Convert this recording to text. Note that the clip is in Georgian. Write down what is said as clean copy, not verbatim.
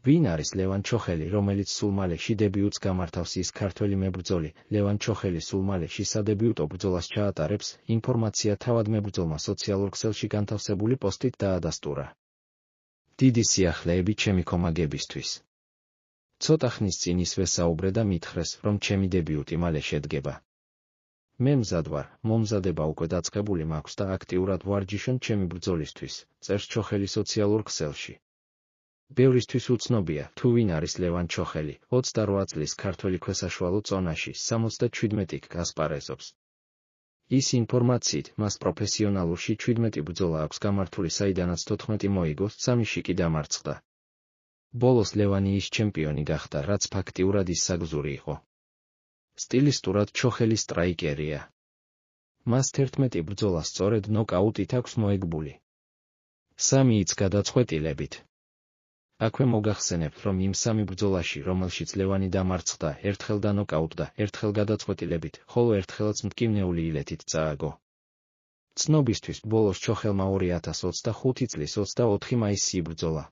ვინ არის ლევან ჩოხელი, რომელიც სულ მალეში დებიუტს გამართავს? ის ქართველი მებრძოლი, ლევან ჩოხელი სულ მალეში სადებიუტო ბრძოლას ჩაატარებს, ინფორმაცია თავად მებრძოლმა სოციალურ ქსელში განთავსებული პოსტით დაადასტურა. დიდი სიახლეები ჩემი კომაგებისთვის. ცოტა ხნის წინ ისვე საუბრე და მითხრეს, რომ ჩემი დებიუტი მალე შედგება. მე მზად ვარ, მომზადება უკვე დაწყებული მაქვს და აქტიურად ვარჯიშობ ჩემი ბრძოლისთვის, წერს ჩოხელი სოციალურ ქსელში. ბევრისთვის უცნობია, თუ ვინ არის ლევან ჩოხელი. 28 წლის ქართველი ქვესაშუალო წონაში 77 კ ასპარეზობს. ის ინფორმაციით, მას პროფესიონალურში 17 ბრძოლა აქვს გამართული, საიდანაც 14 მოიგო, 3-ში კი დამარცხდა. ბოლოს ლევანი ის ჩემპიონი გახდა, რაც ფაქტიურად ის საგზური იყო. სტილისტურად ჩოხელი სტრაიკერია. მას 11 ბრძოლა სწორედ ნოკაუტით აქვს მოეგბული. 3-იც გადაწყვეტილებით. აქვე მოგახსენებთ, რომ იმ 3 ბრძოლაში, რომელშიც ლევანი დამარცხდა, ერთხელ დანოკაუტდა, ერთხელ გადაწყვეტილებით, ხოლო ერთხელაც მტკივნეული ილეთით წააგო. ცნობისთვის, ბოლოს ჩოხელმა 2025 წლის 24 მაისს იბრძოლა.